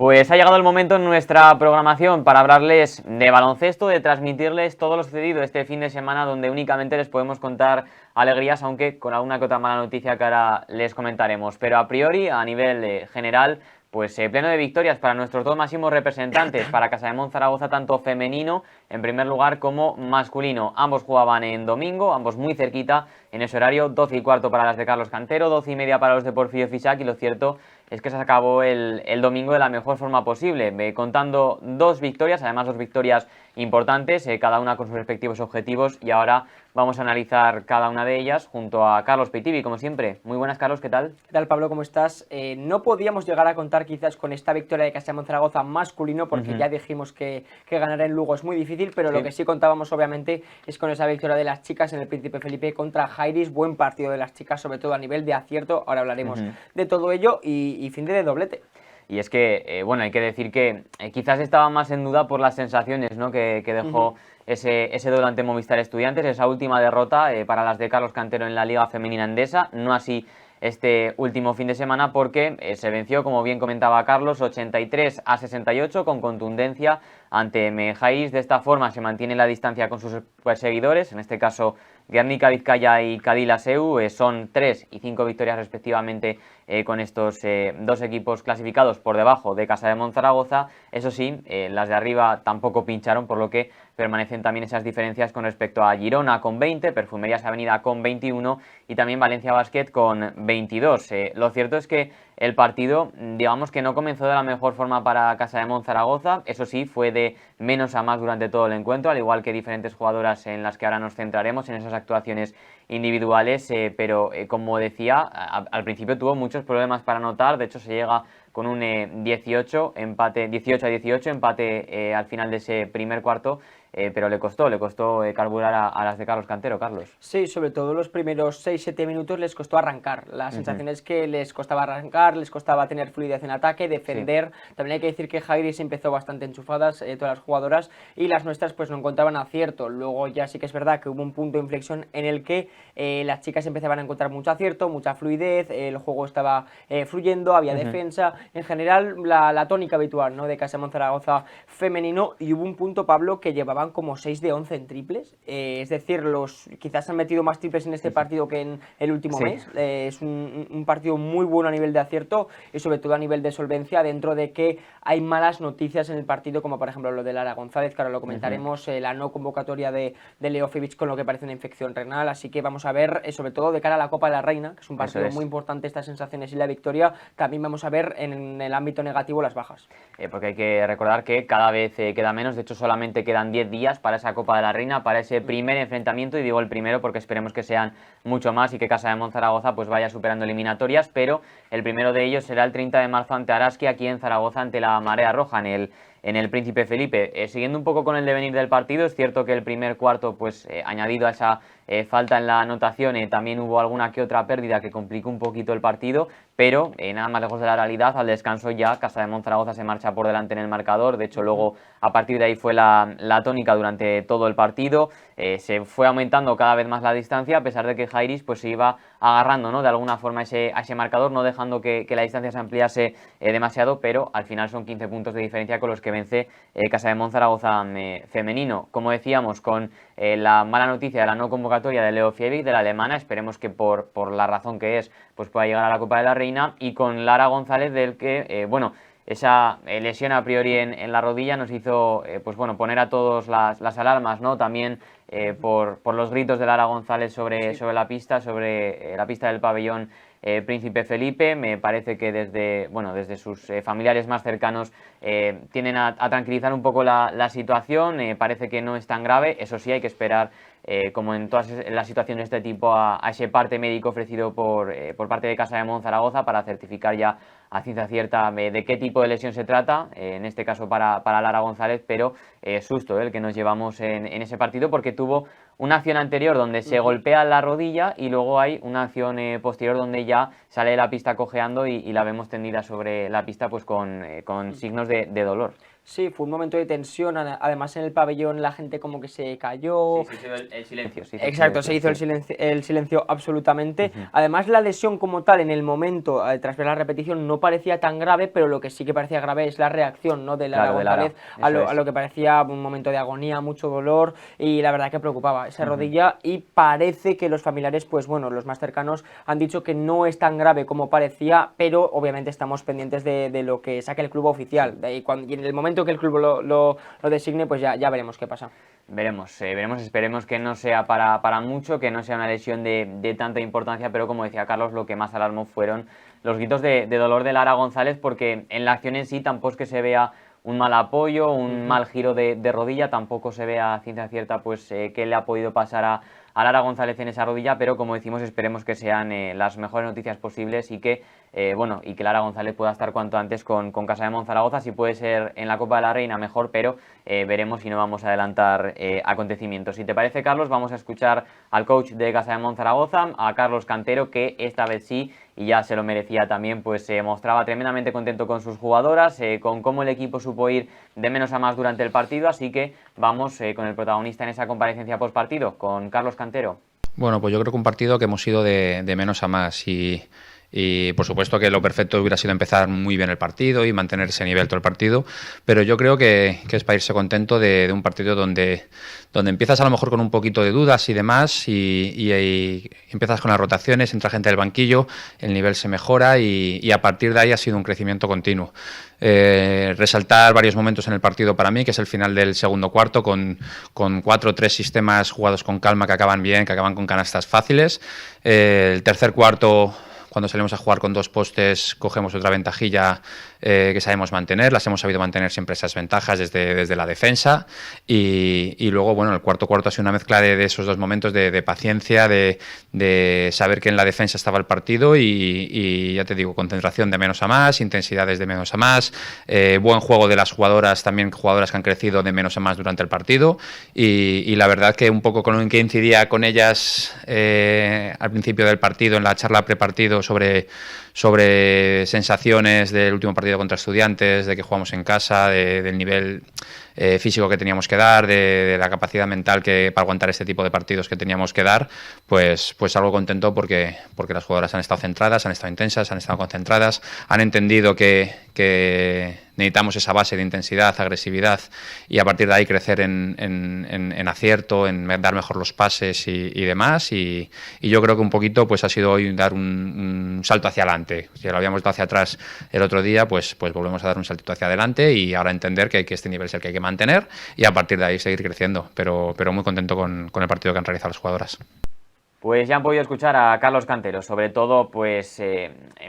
Pues ha llegado el momento en nuestra programación para hablarles de baloncesto, de transmitirles todo lo sucedido este fin de semana, donde únicamente les podemos contar alegrías, aunque con alguna que otra mala noticia que ahora les comentaremos. Pero a priori, a nivel general, pues pleno de victorias para nuestros dos máximos representantes, para Casademont Zaragoza, tanto femenino en primer lugar como masculino. Ambos jugaban en domingo, ambos muy cerquita en ese horario, 12:15 para las de Carlos Cantero, 12:30 para los de Porfirio Fisac, y lo cierto es que se acabó el domingo de la mejor forma posible, contando dos victorias, además dos victorias importantes, cada una con sus respectivos objetivos, y ahora vamos a analizar cada una de ellas junto a Carlos Peitivi, como siempre. Muy buenas, Carlos, ¿qué tal? ¿Qué tal, Pablo? ¿Cómo estás? No podíamos llegar a contar quizás con esta victoria de Casademont Zaragoza masculino, porque ya dijimos que ganar en Lugo es muy difícil, pero lo que sí contábamos obviamente es con esa victoria de las chicas en el Príncipe Felipe contra Jairis. Buen partido de las chicas, sobre todo a nivel de acierto. Ahora hablaremos de todo ello y fin de doblete. Y es que, bueno, hay que decir que quizás estaba más en duda por las sensaciones, ¿no?, que dejó ese duelo ante Movistar Estudiantes, esa última derrota para las de Carlos Cantero en la Liga Femenina Endesa, no así este último fin de semana, porque se venció, como bien comentaba Carlos, 83-68 con contundencia ante Jairis. De esta forma se mantiene la distancia con sus perseguidores, en este caso Guernica Vizcaya y Cadil Aseu. Son 3 y 5 victorias respectivamente con estos dos equipos clasificados por debajo de Casademont Zaragoza. Eso sí, las de arriba tampoco pincharon, por lo que permanecen también esas diferencias con respecto a Girona con 20, Perfumerías Avenida con 21 y también Valencia Basket con 22. Lo cierto es que el partido, digamos que no comenzó de la mejor forma para Casademont Zaragoza. Eso sí, fue de menos a más durante todo el encuentro, al igual que diferentes jugadoras en las que ahora nos centraremos en esas actuaciones individuales, pero como decía, al principio tuvo muchos problemas para anotar. De hecho se llega con un 18-18 empate al final de ese primer cuarto, pero le costó carburar a las de Carlos Cantero, Carlos. Sí, sobre todo los primeros 6-7 minutos les costó arrancar. La sensación es que les costaba arrancar, les costaba tener fluidez en ataque, defender. También hay que decir que Jairis empezó bastante enchufadas, todas las jugadoras, y las nuestras pues no encontraban acierto. Luego ya sí que es verdad que hubo un punto de inflexión en el que las chicas empezaban a encontrar mucho acierto, mucha fluidez, el juego estaba fluyendo, había defensa, en general la tónica habitual, ¿no?, de Casademont Zaragoza femenino. Y hubo un punto, Pablo, que llevaban como 6 de 11 en triples, es decir, quizás han metido más triples en este partido que en el último mes. Es un partido muy bueno a nivel de acierto y sobre todo a nivel de solvencia, dentro de que hay malas noticias en el partido, como por ejemplo lo de Lara González, que ahora lo comentaremos, la no convocatoria de Leo Fibic con lo que parece una infección renal. Así que vamos a ver, sobre todo de cara a la Copa de la Reina, que es un partido muy importante, estas sensaciones y la victoria. También vamos a ver en el ámbito negativo las bajas, porque hay que recordar que cada vez queda menos. De hecho solamente quedan 10 días para esa Copa de la Reina, para ese primer enfrentamiento, y digo el primero porque esperemos que sean mucho más y que Casademont Zaragoza pues vaya superando eliminatorias, pero el primero de ellos será el 30 de marzo ante Araski, aquí en Zaragoza, ante la Marea Roja en el Príncipe Felipe. Siguiendo un poco con el devenir del partido, es cierto que el primer cuarto, pues añadido a esa falta en la anotación, también hubo alguna que otra pérdida que complicó un poquito el partido, pero nada más lejos de la realidad. Al descanso ya Casademont Zaragoza se marcha por delante en el marcador. De hecho luego a partir de ahí fue la tónica durante todo el partido. Se fue aumentando cada vez más la distancia, a pesar de que Jairis pues se iba agarrando, ¿no?, de alguna forma a ese marcador, no dejando que la distancia se ampliase demasiado, pero al final son 15 puntos de diferencia con los que vence Casademont Zaragoza femenino. Como decíamos, con la mala noticia de la no convocatoria de Leo Fiebig, de la alemana, esperemos que por la razón que es pues pueda llegar a la Copa de la Reina, y con Lara González, del que, bueno, esa lesión a priori en la rodilla nos hizo pues bueno, poner a todos las alarmas, ¿no?, también por los gritos de Lara González sobre la pista, sobre la pista del pabellón Príncipe Felipe. Me parece que desde sus familiares más cercanos tienden a tranquilizar un poco la situación. Parece que no es tan grave. Eso sí, hay que esperar, como en todas las situaciones de este tipo, a ese parte médico ofrecido por parte de Casademont Zaragoza para certificar ya a ciencia cierta de qué tipo de lesión se trata, en este caso para Lara González, pero susto el que nos llevamos en ese partido, porque tuvo una acción anterior donde se golpea la rodilla y luego hay una acción posterior donde ya sale de la pista cojeando y la vemos tendida sobre la pista pues con signos de dolor. Sí, fue un momento de tensión, además en el pabellón la gente como que se cayó. Sí, se hizo el silencio. Exacto, se hizo el silencio absolutamente. Además la lesión como tal en el momento, tras ver la repetición, no parecía tan grave, pero lo que sí que parecía grave es la reacción, ¿no?, de Lara González a lo que parecía un momento de agonía, mucho dolor, y la verdad que preocupaba esa rodilla, y parece que los familiares, pues bueno, los más cercanos han dicho que no es tan grave como parecía, pero obviamente estamos pendientes de lo que saque el club oficial, y en el momento que el club lo designe, pues ya veremos qué pasa. Veremos, esperemos que no sea para mucho, que no sea una lesión de tanta importancia, pero como decía Carlos, lo que más alarmó fueron los gritos de dolor de Lara González, porque en la acción en sí tampoco es que se vea un mal apoyo, un mal giro de rodilla, tampoco se vea a ciencia cierta pues qué le ha podido pasar a Lara González en esa rodilla, pero como decimos, esperemos que sean las mejores noticias posibles y que y que Lara González pueda estar cuanto antes con Casa de Monzaragoza. Si puede ser en la Copa de la Reina, mejor, pero veremos si no vamos a adelantar acontecimientos. Si te parece, Carlos, vamos a escuchar al coach de Casa de Monzaragoza, a Carlos Cantero, que esta vez sí, y ya se lo merecía también, pues se mostraba tremendamente contento con sus jugadoras, con cómo el equipo supo ir de menos a más durante el partido, así que vamos con el protagonista en esa comparecencia post partido, con Carlos Cantero. Bueno, pues yo creo que un partido que hemos ido de menos a más y por supuesto que lo perfecto hubiera sido empezar muy bien el partido y mantener ese nivel todo el partido, pero yo creo que es para irse contento de un partido donde empiezas a lo mejor con un poquito de dudas y demás y empiezas con las rotaciones, entra gente del banquillo, el nivel se mejora y a partir de ahí ha sido un crecimiento continuo. Resaltar varios momentos en el partido para mí, que es el final del segundo cuarto con 4 o 3 sistemas jugados con calma que acaban bien, que acaban con canastas fáciles. El tercer cuarto, cuando salimos a jugar con 2 postes, cogemos otra ventajilla que sabemos mantener, las hemos sabido mantener siempre esas ventajas desde la defensa y luego, bueno, el cuarto ha sido una mezcla de esos 2 momentos de paciencia, de saber que en la defensa estaba el partido y ya te digo, concentración de menos a más, intensidades de menos a más, buen juego de las jugadoras, también jugadoras que han crecido de menos a más durante el partido y la verdad que un poco con lo que incidía con ellas al principio del partido, en la charla prepartido sobre sensaciones del último partido contra Estudiantes, de que jugamos en casa, del nivel físico que teníamos que dar, de la capacidad mental que para aguantar este tipo de partidos que teníamos que dar, pues algo contento porque las jugadoras han estado centradas, han estado intensas, han estado concentradas, han entendido que necesitamos esa base de intensidad, agresividad y a partir de ahí crecer en acierto, en dar mejor los pases y demás y yo creo que un poquito pues ha sido hoy dar un salto hacia adelante. Si lo habíamos dado hacia atrás el otro día, pues volvemos a dar un saltito hacia adelante y ahora entender que este nivel es el que hay que mantener y a partir de ahí seguir creciendo, pero muy contento con el partido que han realizado las jugadoras. Pues ya han podido escuchar a Carlos Cantero, sobre todo pues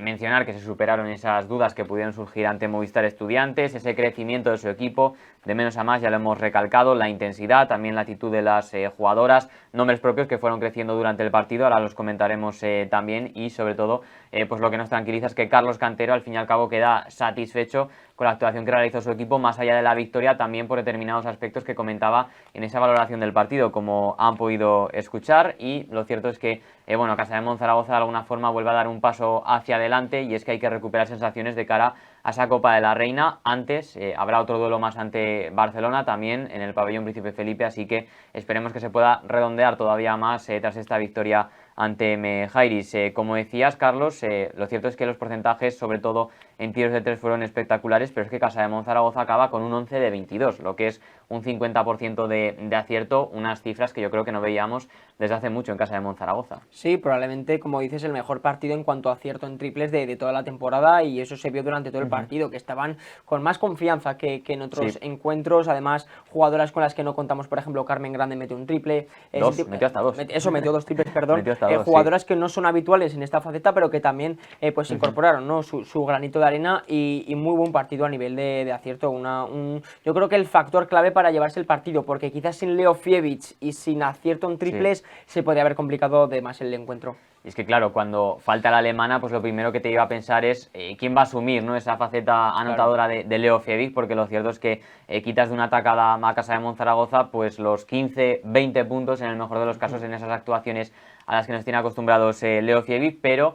mencionar que se superaron esas dudas que pudieron surgir ante Movistar Estudiantes, ese crecimiento de su equipo, de menos a más, ya lo hemos recalcado, la intensidad, también la actitud de las jugadoras, nombres propios que fueron creciendo durante el partido, ahora los comentaremos también y sobre todo pues lo que nos tranquiliza es que Carlos Cantero al fin y al cabo queda satisfecho con la actuación que realizó su equipo, más allá de la victoria, también por determinados aspectos que comentaba en esa valoración del partido, como han podido escuchar, y lo cierto es que Casa de Monzaragoza de alguna forma vuelve a dar un paso hacia adelante y es que hay que recuperar sensaciones de cara a esa Copa de la Reina. Antes habrá otro duelo más ante Barcelona, también en el pabellón Príncipe Felipe, así que esperemos que se pueda redondear todavía más tras esta victoria ante Mejairis. Como decías, Carlos, lo cierto es que los porcentajes, sobre todo en tiros de 3, fueron espectaculares, pero es que Casa de Monzaragoza acaba con un 11 de 22, lo que es un 50% de acierto, unas cifras que yo creo que no veíamos desde hace mucho en Casa de Monzaragoza. Sí, probablemente, como dices, el mejor partido en cuanto a acierto en triples de toda la temporada y eso se vio durante todo el partido, que estaban con más confianza que en otros encuentros, además jugadoras con las que no contamos, por ejemplo, Carmen Grande metió un triple. Metió hasta 2. Eso, metió 2 triples, perdón. Metió hasta 2, jugadoras que no son habituales en esta faceta, pero que también pues incorporaron, ¿no?, su granito de arena y muy buen partido a nivel de acierto. Yo creo que el factor clave para llevarse el partido, porque quizás sin Leo Fievich y sin acierto en triples se podría haber complicado de más el encuentro. Y es que claro, cuando falta la alemana, pues lo primero que te iba a pensar es quién va a asumir, ¿no?, esa faceta anotadora de Leo Fievich, porque lo cierto es que quitas de una tacada a Casa de Monzaragoza pues los 15, 20 puntos en el mejor de los casos en esas actuaciones a las que nos tiene acostumbrados Leo Fievich, pero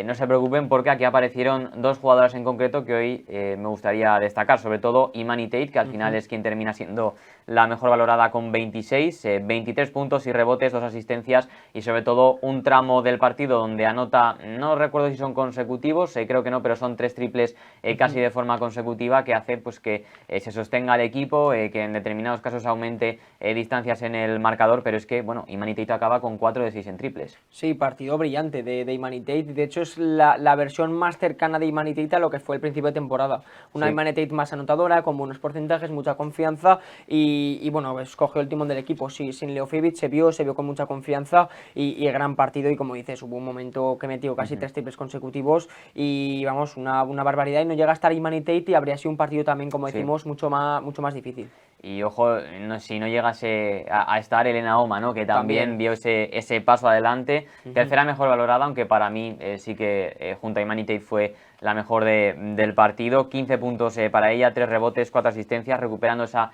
no se preocupen porque aquí aparecieron dos jugadoras en concreto que hoy me gustaría destacar, sobre todo Imani Tate, que al final es quien termina siendo la mejor valorada con 26, 23 puntos y rebotes, 2 asistencias y sobre todo un tramo del partido donde anota, no recuerdo si son consecutivos, creo que no, pero son 3 triples casi de forma consecutiva, que hace pues que se sostenga el equipo, que en determinados casos aumente distancias en el marcador, pero es que, bueno, Imani Tate acaba con 4 de 6 en triples. Sí, partido brillante de Imani Tate. De hecho, es la versión más cercana de Imani Tate a lo que fue el principio de temporada. Una Sí. Imani Tate más anotadora, con buenos porcentajes, mucha confianza y bueno, escogió el timón del equipo. Sí, sin Leofievich se vio con mucha confianza y gran partido. Y como dices, hubo un momento que metió casi 3 triples consecutivos y vamos, una barbaridad. Y no llega a estar Imani Tate y habría sido un partido también, como decimos, mucho más difícil. Y ojo, si no llegase a estar Elena Oma, ¿no? Que también vio ese paso adelante. Tercera mejor valorada, aunque para mí sí que junto a Imani Tate fue la mejor del partido. 15 puntos para ella, 3 rebotes, 4 asistencias, recuperando esa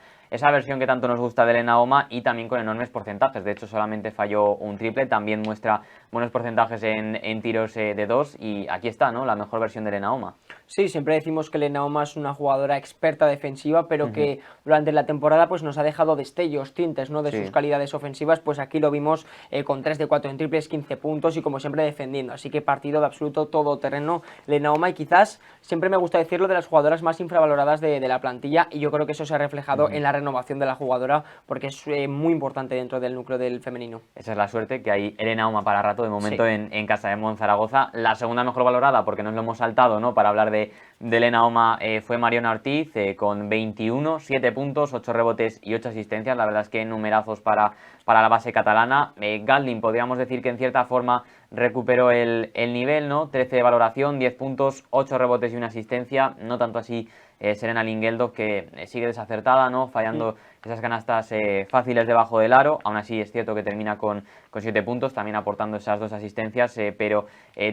versión que tanto nos gusta de Elena Oma y también con enormes porcentajes. De hecho, solamente falló un triple, también muestra buenos porcentajes en tiros de 2 y aquí está, ¿no? La mejor versión de Elena Oma. Sí, siempre decimos que Elena Oma es una jugadora experta defensiva, pero que durante la temporada pues nos ha dejado destellos, tintes, ¿no? De sus calidades ofensivas, pues aquí lo vimos con 3 de 4 en triples, 15 puntos y como siempre defendiendo. Así que partido de absoluto todoterreno Elena Oma y quizás, siempre me gusta decirlo, de las jugadoras más infravaloradas de la plantilla y yo creo que eso se ha reflejado en la renovación de la jugadora porque es muy importante dentro del núcleo del femenino. Esa es la suerte, que hay Elena Oma para rato de momento en Casa de Monzaragoza. La segunda mejor valorada, porque nos lo hemos saltado, ¿no? Para hablar de Elena Oma, fue Mariona Ortiz con 21, 7 puntos, 8 rebotes y 8 asistencias. La verdad es que numerazos para la base catalana. Gatling, podríamos decir que en cierta forma recuperó el nivel, ¿no? 13 de valoración, 10 puntos, 8 rebotes y una asistencia. No tanto así Serena Lingeldorf, que sigue desacertada, ¿no? Fallando esas canastas fáciles debajo del aro. Aún así es cierto que termina con 7 puntos, también aportando esas 2 asistencias, pero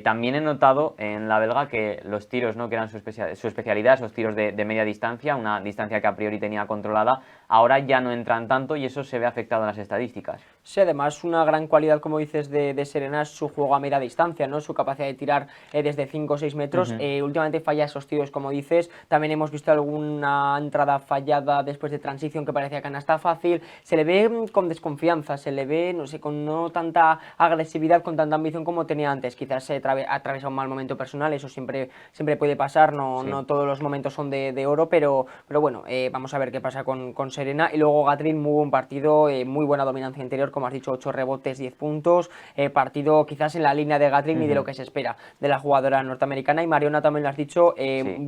también he notado en la belga que los tiros, ¿no? Que eran su especialidad, esos tiros de media distancia, una distancia que a priori tenía controlada, ahora ya no entran tanto y eso se ve afectado en las estadísticas. Sí, además una gran cualidad, como dices, de Serena es su juego a media distancia, ¿no? Su capacidad de tirar desde 5 o 6 metros. Últimamente falla esos tiros, como dices. También hemos visto alguna entrada fallada después de transición que parecía canasta fácil. Se le ve con desconfianza, se le ve, no sé, con no tanta agresividad, con tanta ambición como tenía antes. Quizás se atraviesa un mal momento personal, eso siempre puede pasar, no todos los momentos son de oro, pero bueno, vamos a ver qué pasa con Serena. Y luego Gatling, muy buen partido, muy buena dominancia interior, como has dicho, 8 rebotes, 10 puntos, partido quizás en la línea de Gatling y de lo que se espera de la jugadora norteamericana. Y Mariona, también lo has dicho,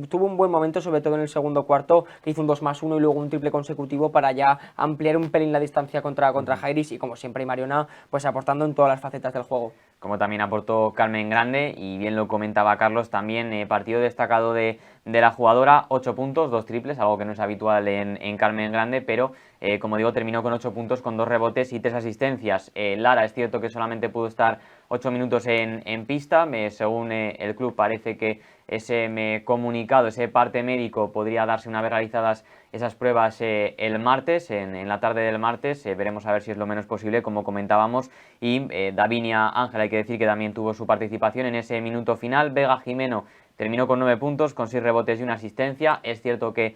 tuvo un buen momento, sobre todo en el segundo cuarto, que hizo un 2+1 y luego un triple consecutivo para ya ampliar un pelín la distancia contra Jairis y como siempre Mariona pues aportando en todas las facetas del juego. Como también aportó Carmen Grande y bien lo comentaba Carlos, también partido destacado de la jugadora, 8 puntos, 2 triples, algo que no es habitual en Carmen Grande, pero como digo, terminó con 8 puntos, con 2 rebotes y 3 asistencias. Lara, es cierto que solamente pudo estar 8 minutos en pista, según el club parece que ese comunicado, ese parte médico podría darse una vez realizadas esas pruebas el martes, en la tarde del martes, veremos a ver si es lo menos posible, como comentábamos, y Davinia Ángel, hay que decir que también tuvo su participación en ese minuto final. Vega Jimeno terminó con 9 puntos, con 6 rebotes y una asistencia. Es cierto que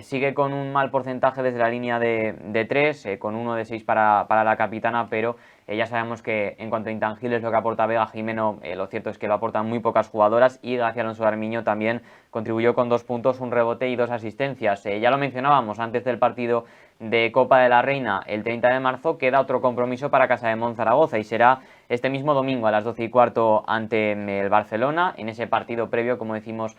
sigue con un mal porcentaje desde la línea de 3, con 1 de 6 para la capitana, pero ya sabemos que en cuanto a intangibles lo que aporta Vega Jimeno, lo cierto es que lo aportan muy pocas jugadoras, y Gracia Alonso Armiño también contribuyó con 2 puntos, un rebote y 2 asistencias. Ya lo mencionábamos antes del partido de Copa de la Reina, el 30 de marzo, queda otro compromiso para Casa de Monzaragoza y será este mismo domingo a las 12:15 ante el Barcelona, en ese partido previo, como decimos,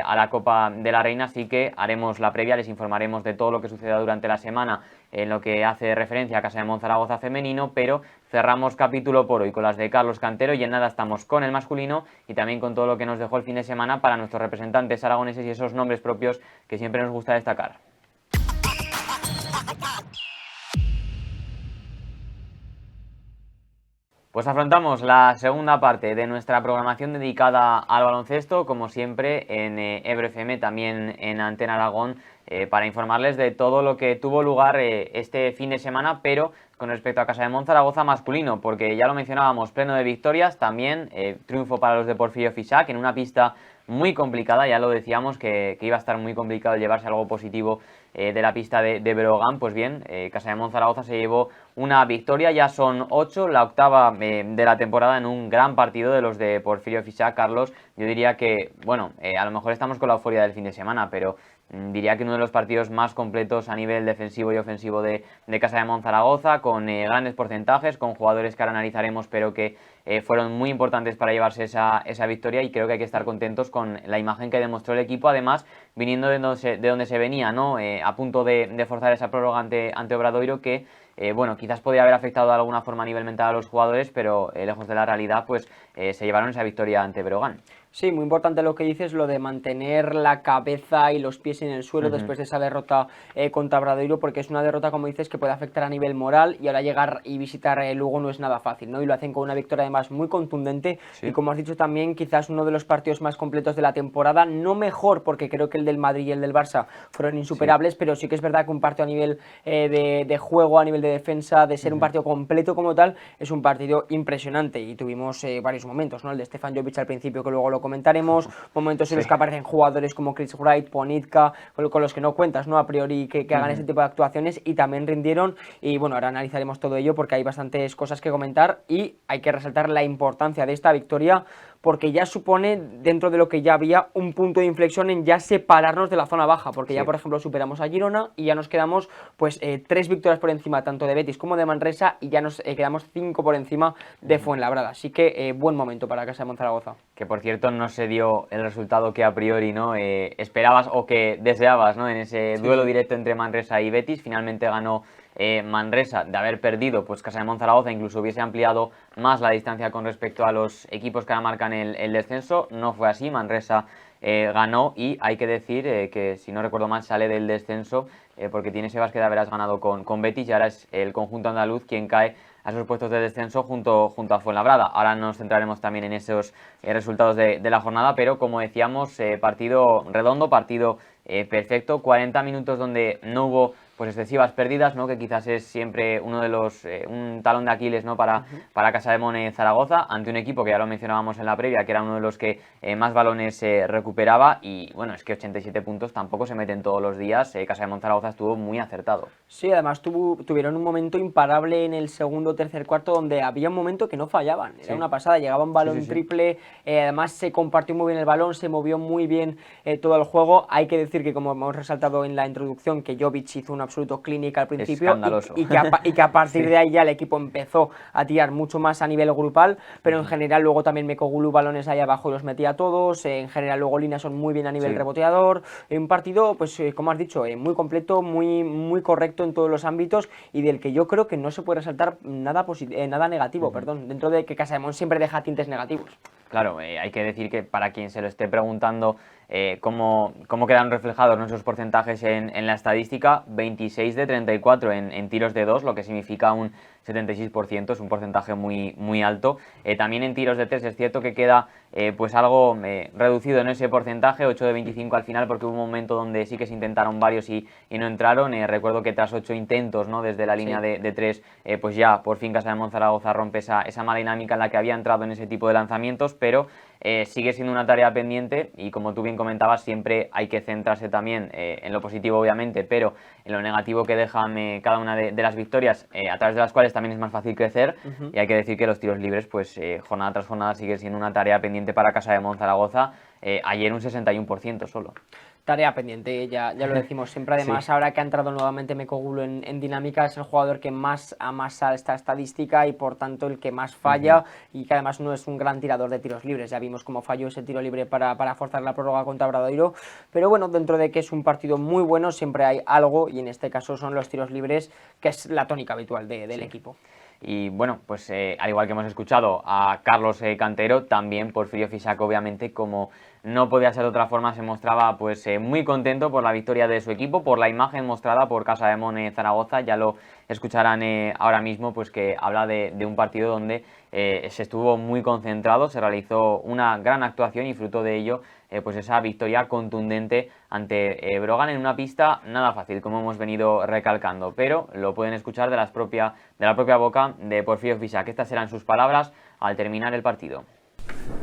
a la Copa de la Reina. Así que haremos la previa, les informaremos de todo lo que suceda durante la semana en lo que hace referencia a Casa de Monzaragoza femenino, pero cerramos capítulo por hoy con las de Carlos Cantero y en nada estamos con el masculino y también con todo lo que nos dejó el fin de semana para nuestros representantes aragoneses y esos nombres propios que siempre nos gusta destacar. Pues afrontamos la segunda parte de nuestra programación dedicada al baloncesto, como siempre en Ebro FM, también en Antena Aragón, para informarles de todo lo que tuvo lugar este fin de semana, pero con respecto a Casa de Monzaragoza masculino, porque ya lo mencionábamos, pleno de victorias, también triunfo para los de Porfirio Fisac en una pista muy complicada, ya lo decíamos que iba a estar muy complicado llevarse algo positivo de la pista de Breogán. Pues bien, Casa de Monzaragoza se llevó una victoria, ya son 8, la octava de la temporada en un gran partido de los de Porfirio Fisac. Carlos, yo diría que, bueno, a lo mejor estamos con la euforia del fin de semana, pero diría que uno de los partidos más completos a nivel defensivo y ofensivo de Casa de Monzaragoza, con grandes porcentajes, con jugadores que ahora analizaremos, pero que fueron muy importantes para llevarse esa victoria, y creo que hay que estar contentos con la imagen que demostró el equipo, además viniendo de donde se venía, ¿no? A punto de forzar esa prórroga ante Obradoiro, que bueno, quizás podría haber afectado de alguna forma a nivel mental a los jugadores, pero lejos de la realidad, pues se llevaron esa victoria ante Breogán. Sí, muy importante lo que dices, lo de mantener la cabeza y los pies en el suelo después de esa derrota contra Obradoiro, porque es una derrota, como dices, que puede afectar a nivel moral, y ahora llegar y visitar Lugo no es nada fácil, ¿no? Y lo hacen con una victoria además muy contundente, sí. Y como has dicho también, quizás uno de los partidos más completos de la temporada, no mejor, porque creo que el del Madrid y el del Barça fueron insuperables, sí. Pero sí que es verdad que un partido a nivel de juego, a nivel de defensa, de ser un partido completo como tal, es un partido impresionante, y tuvimos varios momentos, ¿no? El de Stefan Jovic al principio, que luego lo comentaremos, momentos en los que aparecen jugadores como Chris Wright, Ponitka, con los que no cuentas, ¿no? A priori que hagan ese tipo de actuaciones, y también rindieron. Y bueno, ahora analizaremos todo ello porque hay bastantes cosas que comentar, y hay que resaltar la importancia de esta victoria, porque ya supone, dentro de lo que ya había, un punto de inflexión en ya separarnos de la zona baja, porque ya, por ejemplo, superamos a Girona y ya nos quedamos pues 3 victorias por encima tanto de Betis como de Manresa, y ya nos quedamos 5 por encima de Fuenlabrada. Así que buen momento para Casa de Monzaragoza. Que por cierto no se dio el resultado que a priori, ¿no? Esperabas o que deseabas, ¿no? En ese duelo directo entre Manresa y Betis. Finalmente ganó Manresa. De haber perdido, pues Casa de Monzaragoza incluso hubiese ampliado más la distancia con respecto a los equipos que ahora marcan el descenso. No fue así, Manresa ganó, y hay que decir que, si no recuerdo mal, sale del descenso porque tiene ese básquet de haberás ganado con Betis, y ahora es el conjunto andaluz quien cae a esos puestos de descenso junto a Fuenlabrada. Ahora nos centraremos también en esos resultados de la jornada, pero como decíamos, partido redondo, partido perfecto, 40 minutos donde no hubo pues excesivas pérdidas, ¿no? Que quizás es siempre uno de los un talón de Aquiles, ¿no? Para Casa de Monzaragoza, ante un equipo que ya lo mencionábamos en la previa, que era uno de los que más balones recuperaba, y bueno, es que 87 puntos tampoco se meten todos los días. Casa de Monzaragoza estuvo muy acertado. Sí, además tuvieron un momento imparable en el segundo, tercer, cuarto, donde había un momento que no fallaban, era una pasada, llegaba un balón triple, además se compartió muy bien el balón, se movió muy bien todo el juego. Hay que decir que, como hemos resaltado en la introducción, que Jovic hizo un absoluto clínica al principio, y que a partir de ahí ya el equipo empezó a tirar mucho más a nivel grupal, pero en general luego también Mekoglu balones ahí abajo y los metía todos, en general luego Linason muy bien a nivel reboteador, un partido, pues como has dicho, muy completo, muy correcto en todos los ámbitos, y del que yo creo que no se puede resaltar nada negativo, dentro de que Casa de Mon siempre deja tintes negativos. Claro, hay que decir que, para quien se lo esté preguntando cómo quedan reflejados nuestros porcentajes en la estadística, 26 de 34 en tiros de 2, lo que significa un 76%, es un porcentaje muy alto. También en tiros de 3 es cierto que queda pues algo reducido en ese porcentaje, 8 de 25 al final, porque hubo un momento donde sí que se intentaron varios y no entraron. Recuerdo que tras 8 intentos, ¿no? Desde la línea de 3, pues ya por fin Casa de Monzaragoza rompe esa mala dinámica en la que había entrado en ese tipo de lanzamientos, pero sigue siendo una tarea pendiente, y como tú bien comentabas, siempre hay que centrarse también en lo positivo, obviamente, pero en lo negativo que dejan cada una de las victorias, a través de las cuales también es más fácil crecer. Y hay que decir que los tiros libres, pues jornada tras jornada, sigue siendo una tarea pendiente para Casa de Monzaragoza. Ayer un 61% solo. Tarea pendiente, ya lo decimos siempre. Además, ahora que ha entrado nuevamente Mekoglu en dinámica, es el jugador que más amasa esta estadística, y por tanto el que más falla, y que además no es un gran tirador de tiros libres. Ya vimos cómo falló ese tiro libre para forzar la prórroga contra Obradoiro, pero bueno, dentro de que es un partido muy bueno, siempre hay algo, y en este caso son los tiros libres, que es la tónica habitual del equipo. Y bueno, pues al igual que hemos escuchado a Carlos Cantero, también Porfirio Fisac, obviamente, como no podía ser de otra forma, se mostraba pues muy contento por la victoria de su equipo, por la imagen mostrada por Casademón Zaragoza. Ya lo escucharán ahora mismo, pues que habla de un partido donde se estuvo muy concentrado, se realizó una gran actuación y fruto de ello pues esa victoria contundente ante Brogan en una pista nada fácil, como hemos venido recalcando, pero lo pueden escuchar de la propia boca de Porfirio Fisac. Estas eran sus palabras al terminar el partido.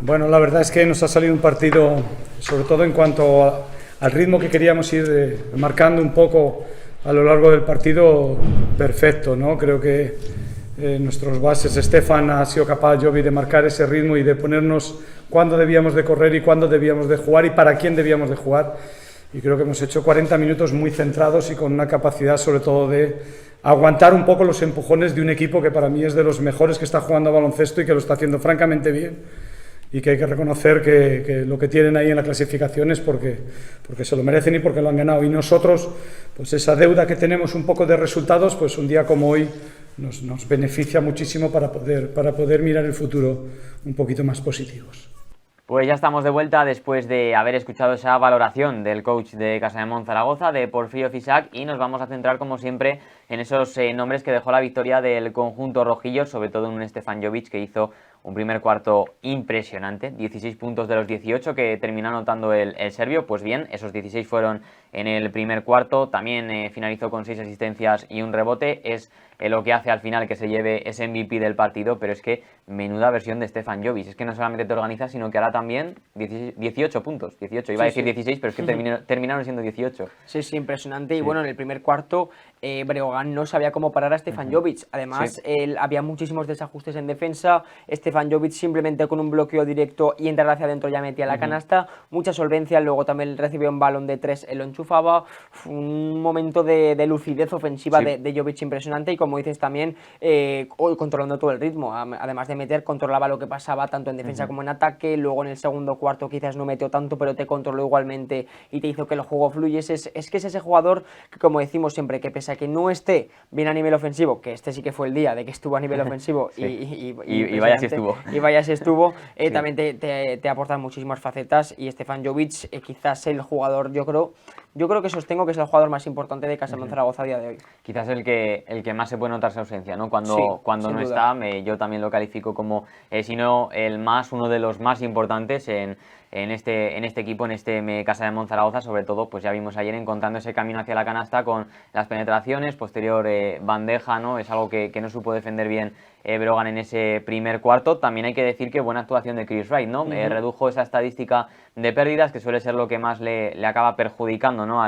Bueno, la verdad es que nos ha salido un partido, sobre todo en cuanto al ritmo que queríamos ir marcando un poco a lo largo del partido, perfecto, ¿no? Creo que nuestros bases, Stefan ha sido capaz, Jovi, de marcar ese ritmo y de ponernos cuándo debíamos de correr y cuándo debíamos de jugar y para quién debíamos de jugar. Y creo que hemos hecho 40 minutos muy centrados y con una capacidad sobre todo de aguantar un poco los empujones de un equipo que para mí es de los mejores que está jugando a baloncesto y que lo está haciendo francamente bien, y que hay que reconocer que lo que tienen ahí en la clasificación es porque se lo merecen y porque lo han ganado. Y nosotros, pues esa deuda que tenemos un poco de resultados, pues un día como hoy nos beneficia muchísimo para poder mirar el futuro un poquito más positivos. Pues ya estamos de vuelta después de haber escuchado esa valoración del coach de Casademón Zaragoza, de Porfirio Fisac, y nos vamos a centrar como siempre en esos nombres que dejó la victoria del conjunto rojillo, sobre todo en un Stefan Jovic que hizo un primer cuarto impresionante, 16 puntos de los 18 que terminó anotando el serbio. Pues bien, esos 16 fueron en el primer cuarto, también finalizó con 6 asistencias y un rebote, es lo que hace al final que se lleve ese MVP del partido, pero es que menuda versión de Stefan Jovic, es que no solamente te organiza, sino que hará también 18 puntos, 18, iba a decir 16, pero es que terminaron siendo 18. Sí, impresionante, y bueno, en el primer cuarto Breogán no sabía cómo parar a Stefan Jovic, además había muchísimos desajustes en defensa, Stefan Jovic simplemente con un bloqueo directo y entrar hacia adentro ya metía la canasta, mucha solvencia, luego también recibió un balón de 3, él lo enchufaba, un momento de lucidez ofensiva de Jovic impresionante, y como dices también controlando todo el ritmo, además de meter, controlaba lo que pasaba tanto en defensa como en ataque, luego en el segundo cuarto quizás no metió tanto, pero te controló igualmente y te hizo que el juego fluyese. Es que es ese jugador que, como decimos siempre, que pese a que no esté bien a nivel ofensivo, que este sí que fue el día de que estuvo a nivel ofensivo y vaya si estuvo. Y vaya si estuvo, también te aportan muchísimas facetas, y Stefan Jovic quizás el jugador, yo creo que sostengo que es el jugador más importante de Casademón Zaragoza a día de hoy. Quizás el que más se puede notar su ausencia, ¿no? Cuando no está, yo también lo califico como, si no uno de los más importantes en este equipo, en este Casademón Zaragoza, sobre todo, pues ya vimos ayer encontrando ese camino hacia la canasta con las penetraciones, posterior bandeja, ¿no? Es algo que no supo defender bien Brogan en ese primer cuarto. También hay que decir que buena actuación de Chris Wright, ¿no? Redujo esa estadística de pérdidas, que suele ser lo que más le acaba perjudicando, ¿no?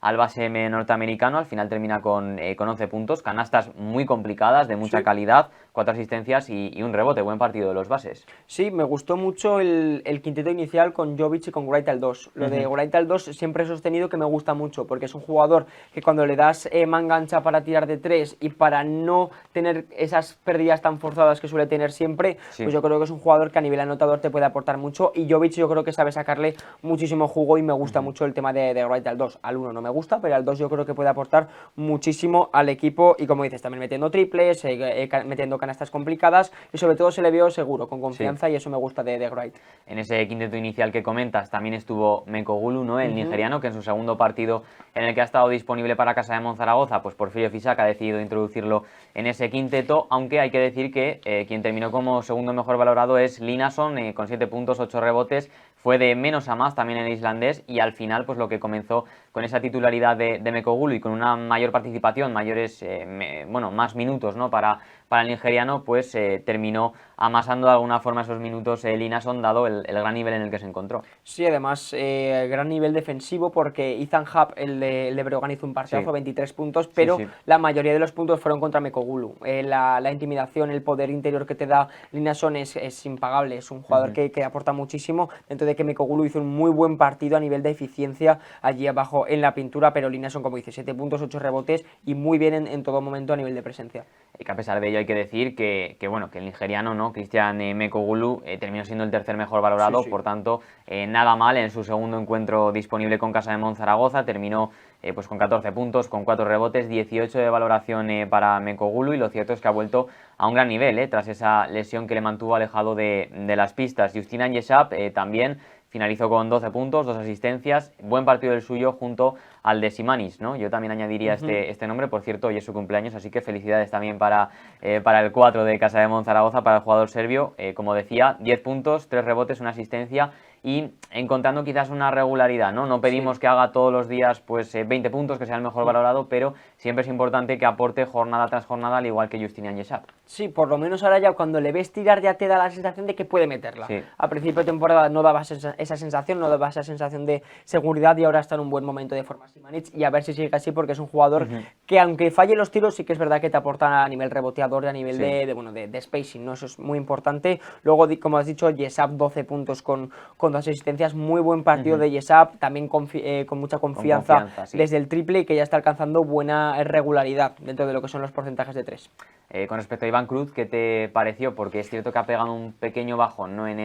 al base norteamericano. Al final termina con 11 puntos, canastas muy complicadas, de mucha calidad, 4 asistencias y un rebote. Buen partido de los bases. Sí, me gustó mucho el quinteto inicial con Jovic y con Wright al 2. Lo de Wright al 2 siempre he sostenido que me gusta mucho, porque es un jugador que cuando le das manga ancha para tirar de 3 y para no tener esas pérdidas tan forzadas que suele tener siempre, pues yo creo que es un jugador que a nivel anotador te puede aportar mucho, y Jovic yo creo que sabe sacarle muchísimo jugo, y me gusta mucho el tema de Wright al 2. Al 1 no me gusta, pero al 2 yo creo que puede aportar muchísimo al equipo, y como dices, también metiendo triples, metiendo canastas complicadas, y sobre todo se le vio seguro, con confianza, y eso me gusta de Wright. En ese quinteto inicial que comentas también estuvo Mekogulu, ¿no? El nigeriano, que en su segundo partido en el que ha estado disponible para Casademón Zaragoza, pues Porfirio Fisac ha decidido introducirlo en ese quinteto, aunque hay que decir que quien terminó como segundo mejor valorado es Linason, con 7 puntos, 8 rebotes, fue de menos a más también el islandés, y al final pues lo que comenzó con esa titularidad de Mekogulu y con una mayor participación, más minutos, ¿no? para el nigeriano, pues terminó amasando de alguna forma esos minutos Linason, dado el gran nivel en el que se encontró. Sí, además, gran nivel defensivo, porque Ethan Happ, el de Breogán, hizo un partidazo, 23 puntos, pero la mayoría de los puntos fueron contra Mekogulu. La intimidación, el poder interior que te da Linason es impagable, es un jugador que aporta muchísimo, dentro de que Mekogulu hizo un muy buen partido a nivel de eficiencia allí abajo en la pintura, pero Linason, como dice, 7 puntos, 8 rebotes, y muy bien en todo momento a nivel de presencia. Y que a pesar de ello hay que decir que el nigeriano, ¿no? Christian Mekogulu, terminó siendo el tercer mejor valorado, por tanto, nada mal en su segundo encuentro disponible con Casademón Zaragoza, terminó pues con 14 puntos, con 4 rebotes, 18 de valoración para Mekogulu, y lo cierto es que ha vuelto a un gran nivel tras esa lesión que le mantuvo alejado de las pistas. Justin Anyeshap también finalizó con 12 puntos, 2 asistencias, buen partido el suyo junto al de Simanis, ¿no? Yo también añadiría este nombre, por cierto, hoy es su cumpleaños, así que felicidades también para el 4 de Casa de Monzaragoza, para el jugador serbio. Como decía, 10 puntos, 3 rebotes, una asistencia, y encontrando quizás una regularidad, ¿no? No pedimos que haga todos los días pues 20 puntos, que sea el mejor valorado, pero siempre es importante que aporte jornada tras jornada, al igual que Justin Anyeshap. Sí, por lo menos ahora ya cuando le ves tirar ya te da la sensación de que puede meterla. Sí. A principio de temporada no daba esa sensación, no daba esa sensación de seguridad, y ahora está en un buen momento de forma Simanic, y a ver si sigue así, porque es un jugador que, aunque falle los tiros, sí que es verdad que te aporta a nivel reboteador y a nivel de spacing, ¿no? Eso es muy importante. Luego, como has dicho, Anyeshap 12 puntos con 2 asistencias, muy buen partido de Anyeshap, también con mucha confianza, sí, desde el triple, y que ya está alcanzando buena regularidad dentro de lo que son los porcentajes de 3. Con respecto a Iván Cruz, ¿qué te pareció? Porque es cierto que ha pegado un pequeño bajón, ¿no?, en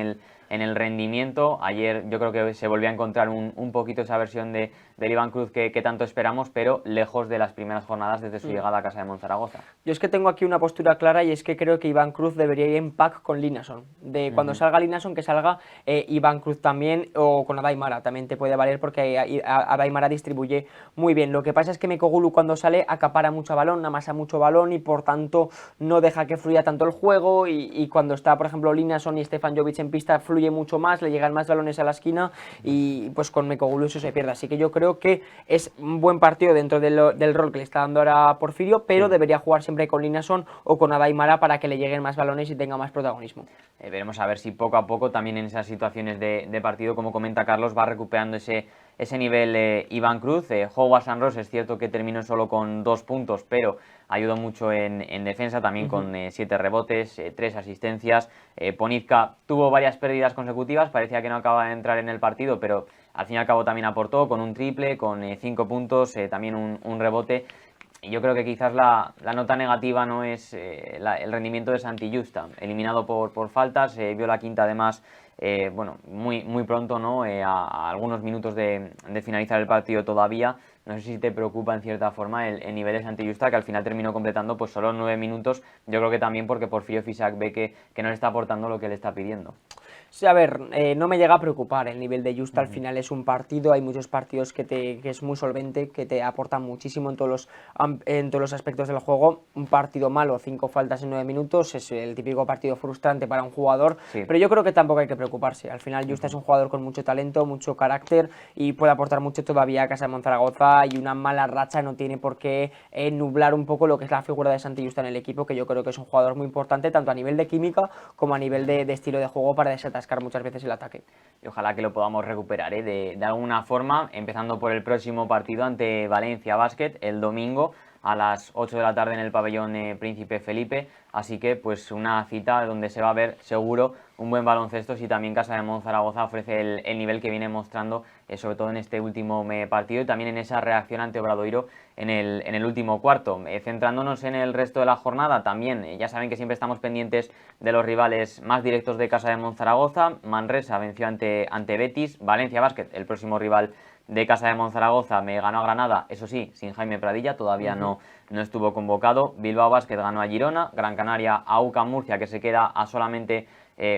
el rendimiento. Ayer yo creo que se volvió a encontrar un poquito esa versión del Iván Cruz que tanto esperamos, pero lejos de las primeras jornadas desde su llegada a Casa de Monzaragoza. Yo es que tengo aquí una postura clara, y es que creo que Iván Cruz debería ir en pack con Linason. Cuando salga Linason, que salga Iván Cruz también, o con Adaimara, también te puede valer, porque Adaimara distribuye muy bien. Lo que pasa es que Mekogulu, cuando sale, acapara mucho balón, amasa mucho balón, y por tanto no deja que fluya tanto el juego, y cuando está, por ejemplo, Linason y Stefan Jovic en pista, fluye mucho más, le llegan más balones a la esquina, y pues con Mekogulu eso se pierde. Así que yo creo que es un buen partido dentro del rol que le está dando ahora Porfirio, pero debería jugar siempre con Linason o con Adaimara para que le lleguen más balones y tenga más protagonismo. Veremos a ver si poco a poco, también en esas situaciones de partido, como comenta Carlos, va recuperando ese nivel Iván Cruz. Howard Sanros es cierto que terminó solo con 2 puntos, pero ayudó mucho en defensa, también con 7 rebotes, 3 asistencias. Ponizka tuvo varias pérdidas consecutivas, parecía que no acababa de entrar en el partido, pero al fin y al cabo también aportó con un triple, con 5 puntos, también un rebote. Y yo creo que quizás la nota negativa no es el rendimiento de Santi Justa, eliminado por faltas, vio la quinta además muy pronto, ¿no? A algunos minutos de finalizar el partido todavía. No sé si te preocupa en cierta forma el nivel de Santi Justa, que al final terminó completando pues solo 9 minutos. Yo creo que también porque Porfirio Fisac ve que no le está aportando lo que le está pidiendo. Sí, a ver, no me llega a preocupar el nivel de Justa. Al final es un partido, hay muchos partidos que es muy solvente, que te aportan muchísimo en todos los aspectos del juego. Un partido malo, 5 faltas en 9 minutos, es el típico partido frustrante para un jugador, pero yo creo que tampoco hay que preocuparse. Al final Justa es un jugador con mucho talento, mucho carácter, y puede aportar mucho todavía a Casa de Monzaragoza, y una mala racha no tiene por qué nublar un poco lo que es la figura de Santi Justa en el equipo, que yo creo que es un jugador muy importante, tanto a nivel de química como a nivel de estilo de juego, para desatascar muchas veces el ataque. Y ojalá que lo podamos recuperar de alguna forma, empezando por el próximo partido ante Valencia Basket el domingo a las 8 de la tarde en el pabellón Príncipe Felipe. Así que pues una cita donde se va a ver seguro un buen baloncesto, si también Casa de Monzaragoza ofrece el nivel que viene mostrando, sobre todo en este último partido, y también en esa reacción ante Obradoiro en el último cuarto. Centrándonos en el resto de la jornada, también ya saben que siempre estamos pendientes de los rivales más directos de Casa de Monzaragoza. Manresa venció ante Betis. Valencia Basket, el próximo rival de Casa de Monzaragoza, me ganó a Granada, eso sí, sin Jaime Pradilla, todavía no estuvo convocado. Bilbao Basket ganó a Girona, Gran Canaria a UCAM Murcia, que se queda a solamente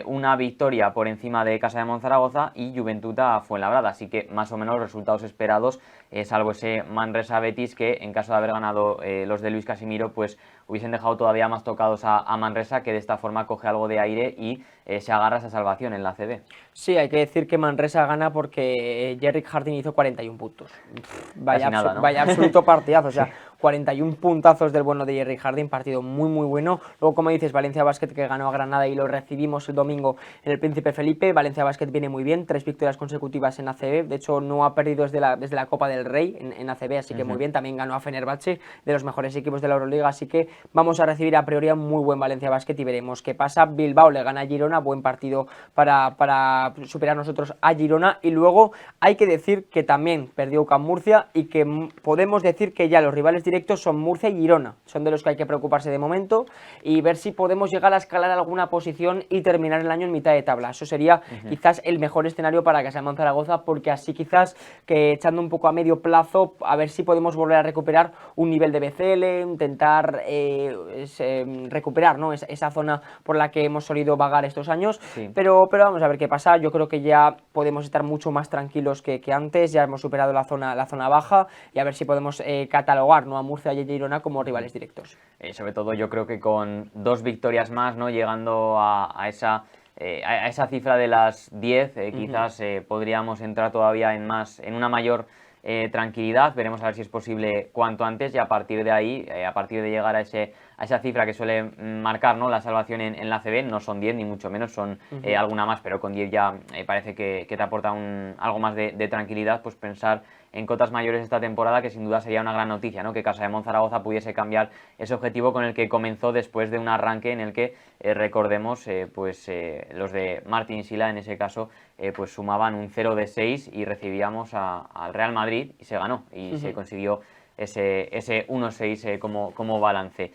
una victoria por encima de Casa de Monzaragoza, y Juventud a Fuenlabrada. Así que más o menos resultados esperados, salvo ese Manresa Betis, que en caso de haber ganado los de Luis Casimiro, pues hubiesen dejado todavía más tocados a Manresa, que de esta forma coge algo de aire y se agarra a esa salvación en la ACB. Sí, hay que decir que Manresa gana porque Jarrick Harding hizo 41 puntos. Vaya absoluto partidazo, o sea, 41 puntazos del bueno de Jarrick Harding, partido muy bueno. Luego, como dices, Valencia Basket, que ganó a Granada y lo recibimos el domingo en el Príncipe Felipe. Valencia Basket viene muy bien, 3 victorias consecutivas en ACB, de hecho no ha perdido desde la Copa del Rey en ACB, así que muy bien. También ganó a Fenerbahce, de los mejores equipos de la Euroliga, así que vamos a recibir a priori a un muy buen Valencia Basket y veremos qué pasa. Bilbao le gana a Girona, buen partido para superar nosotros a Girona. Y luego hay que decir que también perdió UCAM Murcia, y que podemos decir que ya los rivales directos son Murcia y Girona, son de los que hay que preocuparse de momento, y ver si podemos llegar a escalar alguna posición y terminar el año en mitad de tabla. Eso sería quizás el mejor escenario para Casa de Monzaragoza, porque así quizás que echando un poco a medio plazo, a ver si podemos volver a recuperar un nivel de BCL, intentar recuperar, ¿no?, esa zona por la que hemos solido vagar estos años, Sí. pero vamos a ver qué pasa. Yo creo que ya podemos estar mucho más tranquilos que antes, ya hemos superado la zona baja, y a ver si podemos catalogar, ¿no?, a Murcia y a Girona como rivales directos. Sobre todo yo creo que con 2 victorias más, ¿no?, llegando a esa cifra de las 10, quizás podríamos entrar todavía en una mayor tranquilidad. Veremos a ver si es posible cuanto antes, y a partir de ahí, a partir de llegar a esa cifra que suele marcar, ¿no?, la salvación en la ACB, no son 10 ni mucho menos, son alguna más, pero con 10 ya parece que te aporta algo más de tranquilidad, pues pensar en cotas mayores esta temporada, que sin duda sería una gran noticia, ¿no?, que Casa de Monzaragoza pudiese cambiar ese objetivo con el que comenzó después de un arranque en el que, recordemos, los de Martín Sila, en ese caso, pues sumaban un 0 de 6 y recibíamos al Real Madrid y se ganó, y se consiguió ese 1-6 como balance.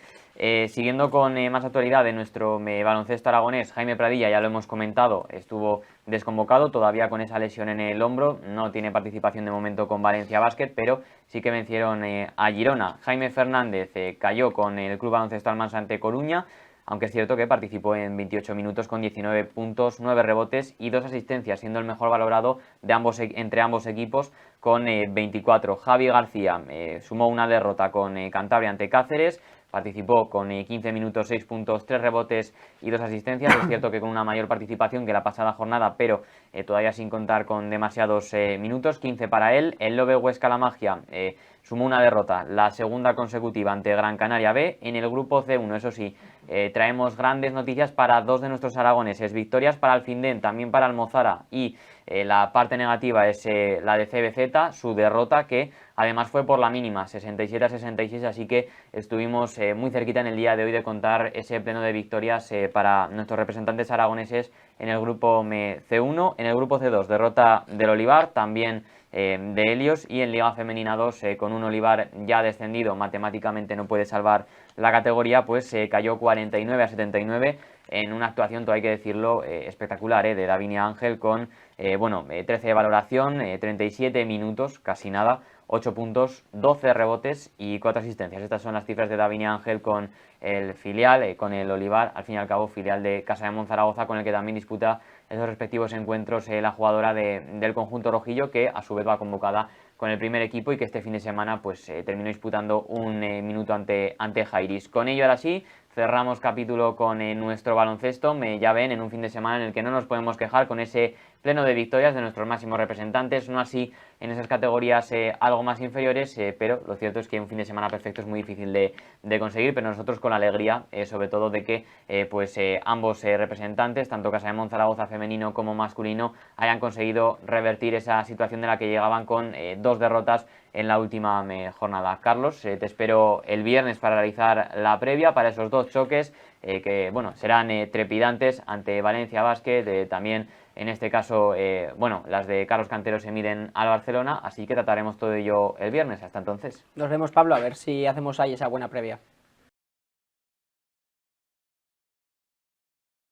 Siguiendo con más actualidad de nuestro baloncesto aragonés, Jaime Pradilla, ya lo hemos comentado, estuvo desconvocado todavía con esa lesión en el hombro, no tiene participación de momento con Valencia Basket, pero sí que vencieron a Girona. Jaime Fernández cayó con el Club Baloncesto Almansa ante Coruña, aunque es cierto que participó en 28 minutos con 19 puntos, 9 rebotes y 2 asistencias, siendo el mejor valorado entre ambos equipos con 24. Javi García sumó una derrota con Cantabria ante Cáceres, participó con 15 minutos, 6 puntos, 3 rebotes y 2 asistencias. Es cierto que con una mayor participación que la pasada jornada, pero todavía sin contar con demasiados minutos, 15 para él. El Lobe Huesca La Magia sumó una derrota, la segunda consecutiva ante Gran Canaria B en el grupo C1. Eso sí, traemos grandes noticias para 2 de nuestros aragoneses, victorias para Alfindén, también para Almozara, y la parte negativa es la de CBZ, su derrota, que además fue por la mínima, 67-66, así que estuvimos muy cerquita en el día de hoy de contar ese pleno de victorias para nuestros representantes aragoneses en el grupo C1. En el grupo C2, derrota del Olivar, también de Helios, y en Liga Femenina 2, con un Olivar ya descendido, matemáticamente no puede salvar la categoría, pues cayó 49-79 en una actuación, todo hay que decirlo, espectacular, de Davinia Ángel, con 13 de valoración, 37 minutos, casi nada, 8 puntos, 12 rebotes y 4 asistencias. Estas son las cifras de Davinia Ángel con el filial, con el Olivar, al fin y al cabo filial de Casa de Monzaragoza, con el que también disputa esos respectivos encuentros la jugadora del conjunto rojillo, que a su vez va convocada con el primer equipo y que este fin de semana pues terminó disputando un minuto ante Jairis. Con ello, ahora sí, cerramos capítulo con nuestro baloncesto. Ya ven, en un fin de semana en el que no nos podemos quejar, con ese pleno de victorias de nuestros máximos representantes, no así en esas categorías algo más inferiores, pero lo cierto es que un fin de semana perfecto es muy difícil de conseguir, pero nosotros con la alegría, sobre todo de que ambos representantes, tanto Casa de Monzaragoza femenino como masculino, hayan conseguido revertir esa situación de la que llegaban con 2 derrotas en la última jornada. Carlos, te espero el viernes para realizar la previa para esos 2 choques que serán trepidantes ante Valencia Basket, también en este caso, las de Carlos Cantero se miden al Barcelona, así que trataremos todo ello el viernes. Hasta entonces. Nos vemos, Pablo, a ver si hacemos ahí esa buena previa.